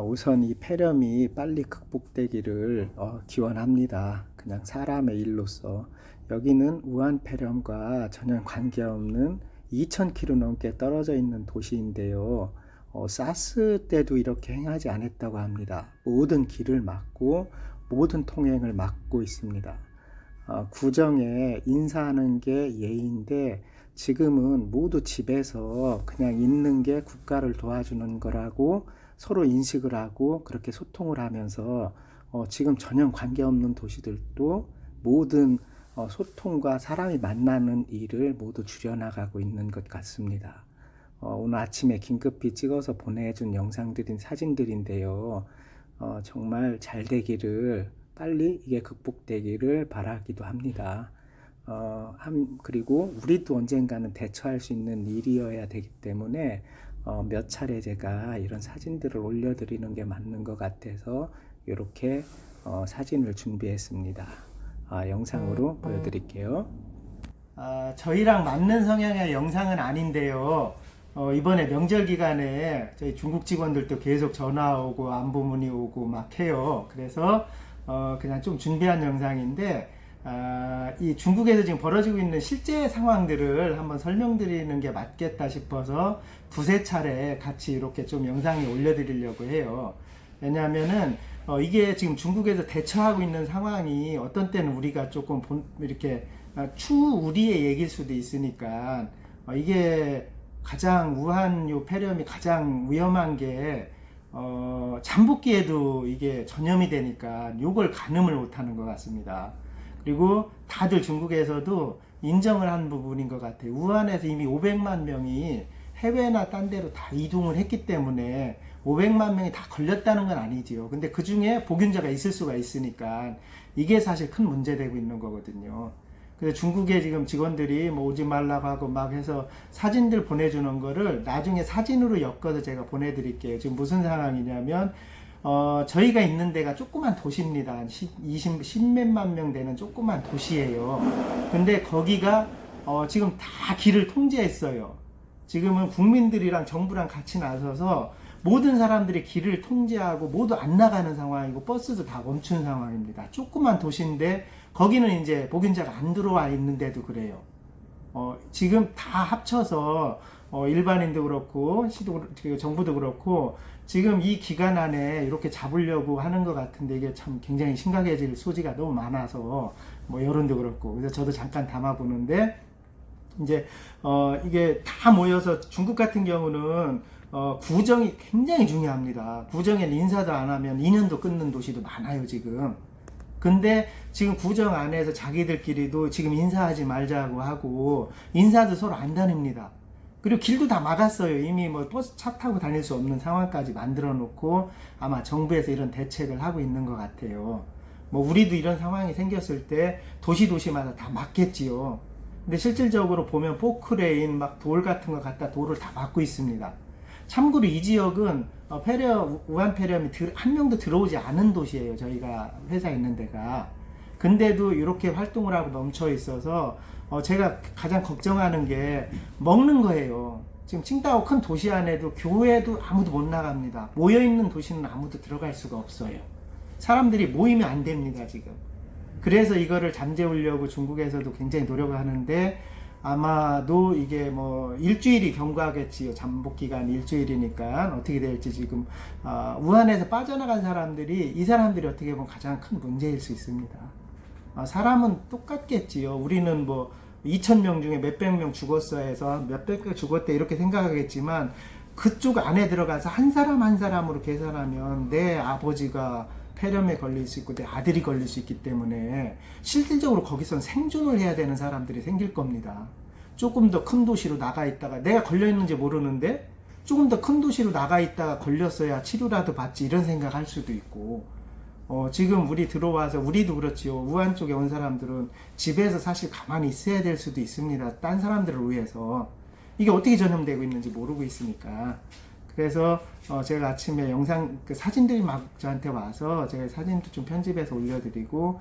우선 이 폐렴이 빨리 극복되기를 기원합니다. 그냥 사람의 일로서. 여기는 우한 폐렴과 전혀 관계없는 2,000km 넘게 떨어져 있는 도시인데요. 사스 때도 이렇게 행하지 않았다고 합니다. 모든 길을 막고 모든 통행을 막고 있습니다. 구정에 인사하는 게 예의인데 지금은 모두 집에서 그냥 있는 게 국가를 도와주는 거라고 서로 인식을 하고 그렇게 소통을 하면서 지금 전혀 관계없는 도시들도 모든 소통과 사람이 만나는 일을 모두 줄여나가고 있는 것 같습니다. 오늘 아침에 긴급히 찍어서 보내준 영상들인 사진들인데요. 정말 잘 되기를 빨리 이게 극복되기를 바라기도 합니다. 그리고 우리도 언젠가는 대처할 수 있는 일이어야 되기 때문에 몇 차례 제가 이런 사진들을 올려드리는 게 맞는 것 같아서 이렇게 사진을 준비했습니다. 영상으로 보여드릴게요. 저희랑 맞는 성향의 영상은 아닌데요. 이번에 명절 기간에 저희 중국 직원들도 계속 전화 오고 안부 문의 오고 막 해요. 그래서 그냥 좀 준비한 영상인데 이 중국에서 지금 벌어지고 있는 실제 상황들을 한번 설명드리는 게 맞겠다 싶어서 두세 차례 같이 이렇게 좀 영상에 올려드리려고 해요. 왜냐하면은 이게 지금 중국에서 대처하고 있는 상황이 어떤 때는 우리가 조금 이렇게 추우리의 얘기일 수도 있으니까 이게 가장 우한 요 폐렴이 가장 위험한 게 잠복기에도 이게 전염이 되니까 요걸 가늠을 못하는 것 같습니다. 그리고 다들 중국에서도 인정을 한 부분인 것 같아요. 우한에서 이미 500만 명이 해외나 딴 데로 다 이동을 했기 때문에 500만 명이 다 걸렸다는 건 아니지요. 근데 그 중에 복균자가 있을 수가 있으니까 이게 사실 큰 문제되고 있는 거거든요. 그래서 중국의 지금 직원들이 뭐 오지 말라고 하고 막 해서 사진들 보내주는 거를 나중에 사진으로 엮어서 제가 보내드릴게요. 지금 무슨 상황이냐면 저희가 있는 데가 조그만 도시입니다. 10몇만 명 되는 조그만 도시예요. 근데 거기가 지금 다 길을 통제했어요. 지금은 국민들이랑 정부랑 같이 나서서 모든 사람들이 길을 통제하고 모두 안 나가는 상황이고 버스도 다 멈춘 상황입니다. 조그만 도시인데 거기는 이제 복균자가 안 들어와 있는데도 그래요. 지금 다 합쳐서 일반인도 그렇고 정부도 그렇고 지금 이 기간 안에 이렇게 잡으려고 하는 것 같은데 이게 참 굉장히 심각해질 소지가 너무 많아서 뭐 여론도 그렇고 그래서 저도 잠깐 담아보는데 이제 이게 다 모여서 중국 같은 경우는 구정이 굉장히 중요합니다. 구정엔 인사도 안 하면 2년도 끊는 도시도 많아요 지금. 근데 지금 구정 안에서 자기들끼리도 지금 인사하지 말자고 하고 인사도 서로 안 다닙니다. 그리고 길도 다 막았어요. 이미 뭐 버스 차 타고 다닐 수 없는 상황까지 만들어 놓고 아마 정부에서 이런 대책을 하고 있는 것 같아요. 뭐 우리도 이런 상황이 생겼을 때 도시마다 다 막겠지요. 근데 실질적으로 보면 포크레인 막 돌 같은 거 갖다 돌을 다 막고 있습니다. 참고로 이 지역은 우한 폐렴이 한 명도 들어오지 않은 도시예요. 저희가 회사 있는 데가. 근데도 이렇게 활동을 하고 멈춰 있어서 제가 가장 걱정하는 게 먹는 거예요. 지금 칭다오 큰 도시 안에도 교회도 아무도 못 나갑니다. 모여있는 도시는 아무도 들어갈 수가 없어요. 사람들이 모이면 안 됩니다 지금. 그래서 이거를 잠재우려고 중국에서도 굉장히 노력을 하는데 아마도 이게 뭐 일주일이 경과하겠지요. 잠복 기간 일주일이니까 어떻게 될지 지금 우한에서 빠져나간 사람들이 이 사람들이 어떻게 보면 가장 큰 문제일 수 있습니다. 사람은 똑같겠지요. 우리는 뭐 2,000명 중에 몇백 명 죽었어 해서 몇백 명 죽었대 이렇게 생각하겠지만 그쪽 안에 들어가서 한 사람 한 사람으로 계산하면 내 아버지가 폐렴에 걸릴 수 있고 내 아들이 걸릴 수 있기 때문에 실질적으로 거기선 생존을 해야 되는 사람들이 생길 겁니다. 조금 더 큰 도시로 나가 있다가 내가 걸려 있는지 모르는데 조금 더 큰 도시로 나가 있다가 걸렸어야 치료라도 받지 이런 생각할 수도 있고 지금 우리 들어와서 우리도 그렇지요. 우한 쪽에 온 사람들은 집에서 사실 가만히 있어야 될 수도 있습니다. 딴 사람들을 위해서 이게 어떻게 전염되고 있는지 모르고 있으니까. 그래서 제가 아침에 영상 사진들이 막 저한테 와서 제가 사진도 좀 편집해서 올려드리고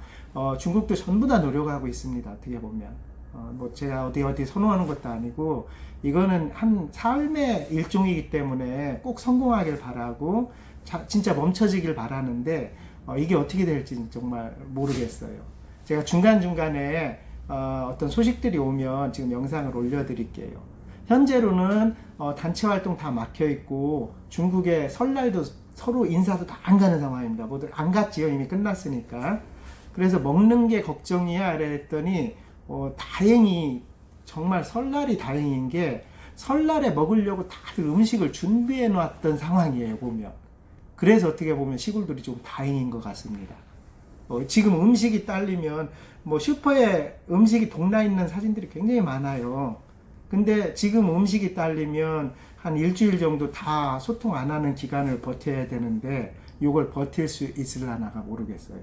중국도 전부 다 노력하고 있습니다. 어떻게 보면 뭐 제가 어디 선호하는 것도 아니고 이거는 한 삶의 일종이기 때문에 꼭 성공하길 바라고 진짜 멈춰지길 바라는데 이게 어떻게 될지 정말 모르겠어요. 제가 중간중간에 어떤 소식들이 오면 지금 영상을 올려드릴게요. 현재로는 단체 활동 다 막혀 있고 중국의 설날도 서로 인사도 다 안 가는 상황입니다. 모두 안 갔지요. 이미 끝났으니까. 그래서 먹는 게 걱정이야 그랬더니 다행히 정말 설날이 다행인 게 설날에 먹으려고 다들 음식을 준비해 놨던 상황이에요. 보면. 그래서 어떻게 보면 시골들이 좀 다행인 것 같습니다. 지금 음식이 딸리면 뭐 슈퍼에 음식이 동나 있는 사진들이 굉장히 많아요. 근데 지금 음식이 딸리면 한 일주일 정도 다 소통 안 하는 기간을 버텨야 되는데 이걸 버틸 수 있을라나가 모르겠어요.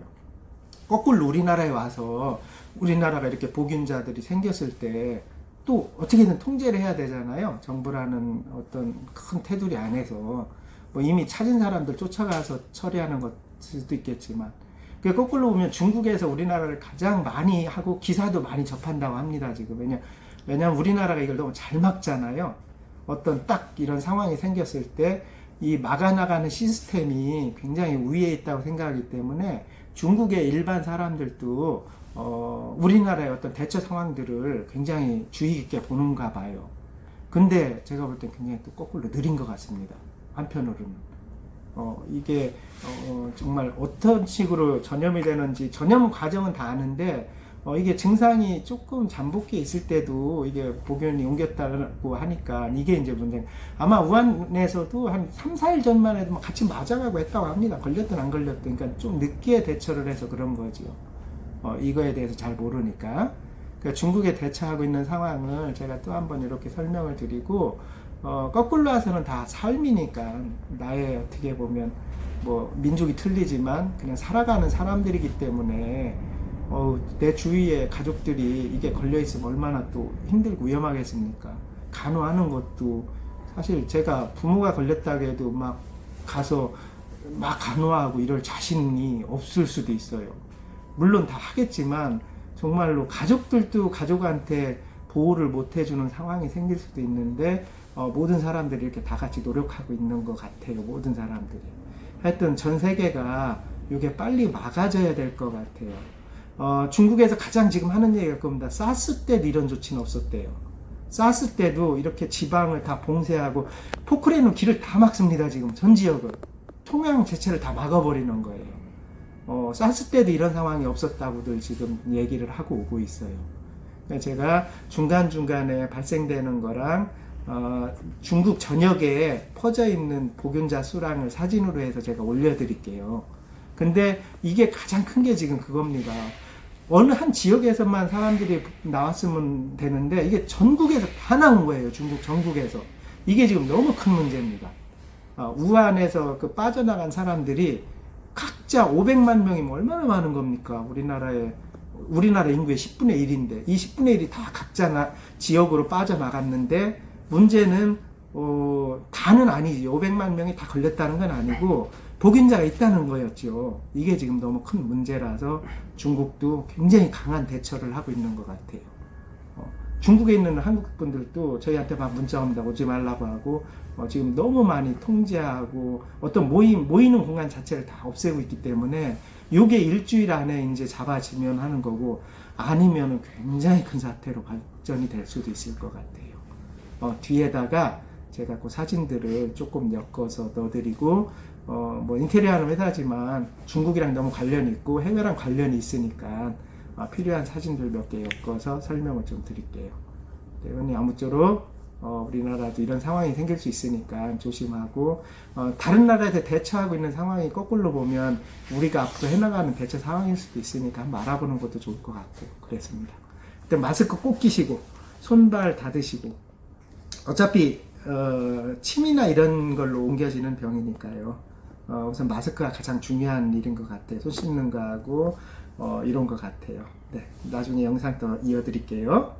거꾸로 우리나라에 와서 우리나라가 이렇게 복균자들이 생겼을 때 또 어떻게든 통제를 해야 되잖아요. 정부라는 어떤 큰 테두리 안에서 뭐 이미 찾은 사람들 쫓아가서 처리하는 것 수도 있겠지만 거꾸로 보면 중국에서 우리나라를 가장 많이 하고 기사도 많이 접한다고 합니다. 지금 왜냐하면 우리나라가 이걸 너무 잘 막잖아요. 어떤 딱 이런 상황이 생겼을 때 이 막아나가는 시스템이 굉장히 우위에 있다고 생각하기 때문에 중국의 일반 사람들도 우리나라의 어떤 대처 상황들을 굉장히 주의 깊게 보는가 봐요. 근데 제가 볼 땐 굉장히 또 거꾸로 느린 것 같습니다. 한편으로는. 이게 정말 어떤 식으로 전염이 되는지 전염 과정은 다 아는데 이게 증상이 조금 잠복기에 있을 때도 이게 복균이 옮겼다고 하니까 이게 이제 문제. 아마 우한에서도 한 3, 4일 전만 해도 같이 맞아가고 했다고 합니다. 걸렸든 안 걸렸든. 그러니까 좀 늦게 대처를 해서 그런 거지요. 이거에 대해서 잘 모르니까. 그러니까 중국에 대처하고 있는 상황을 제가 또 한번 이렇게 설명을 드리고 거꾸로 와서는 다 삶이니까 나의 어떻게 보면 뭐 민족이 틀리지만 그냥 살아가는 사람들이기 때문에 내 주위에 가족들이 이게 걸려있으면 얼마나 또 힘들고 위험하겠습니까? 간호하는 것도 사실 제가 부모가 걸렸다고 해도 막 가서 막 간호하고 이럴 자신이 없을 수도 있어요. 물론 다 하겠지만 정말로 가족들도 가족한테 보호를 못 해주는 상황이 생길 수도 있는데 모든 사람들이 이렇게 다 같이 노력하고 있는 것 같아요. 모든 사람들이. 하여튼 전 세계가 이게 빨리 막아져야 될 것 같아요. 중국에서 가장 지금 하는 얘기가 겁니다. 사스 때도 이런 조치는 없었대요. 사스 때도 이렇게 지방을 다 봉쇄하고 포크레인으로 길을 다 막습니다. 지금 전 지역을. 통영 자체를 다 막아버리는 거예요. 사스 때도 이런 상황이 없었다고들 지금 얘기를 하고 오고 있어요. 제가 중간중간에 발생되는 거랑 중국 전역에 퍼져 있는 복균자 수량을 사진으로 해서 제가 올려드릴게요. 근데 이게 가장 큰 게 지금 그겁니다. 어느 한 지역에서만 사람들이 나왔으면 되는데 이게 전국에서 다 나온 거예요. 중국 전국에서. 이게 지금 너무 큰 문제입니다. 우한에서 그 빠져나간 사람들이 각자 500만 명이면 얼마나 많은 겁니까? 우리나라 인구의 10분의 1인데 이 10분의 1이 다 각자 지역으로 빠져나갔는데 문제는 다는 아니지. 500만 명이 다 걸렸다는 건 아니고 복균자가 있다는 거였죠. 이게 지금 너무 큰 문제라서 중국도 굉장히 강한 대처를 하고 있는 것 같아요. 중국에 있는 한국 분들도 저희한테 막 문자 옵니다. 오지 말라고 하고 지금 너무 많이 통제하고 어떤 모이는 공간 자체를 다 없애고 있기 때문에 요게 일주일 안에 이제 잡아지면 하는 거고 아니면 굉장히 큰 사태로 발전이 될 수도 있을 것 같아요. 뒤에다가 제가 그 사진들을 조금 엮어서 넣어드리고 뭐 인테리어 하는 회사지만 중국이랑 너무 관련이 있고 해외랑 관련이 있으니까 필요한 사진들 몇 개 엮어서 설명을 좀 드릴게요. 네, 아무쪼록 우리나라도 이런 상황이 생길 수 있으니까 조심하고 다른 나라에서 대처하고 있는 상황이 거꾸로 보면 우리가 앞으로 해나가는 대처 상황일 수도 있으니까 한번 알아보는 것도 좋을 것 같고 그랬습니다. 일단 마스크 꼭 끼시고 손발 닫으시고 어차피 침이나 이런 걸로 옮겨지는 병이니까요. 우선 마스크가 가장 중요한 일인 것 같아요. 손 씻는 거하고 이런 것 같아요. 네, 나중에 영상 더 이어드릴게요.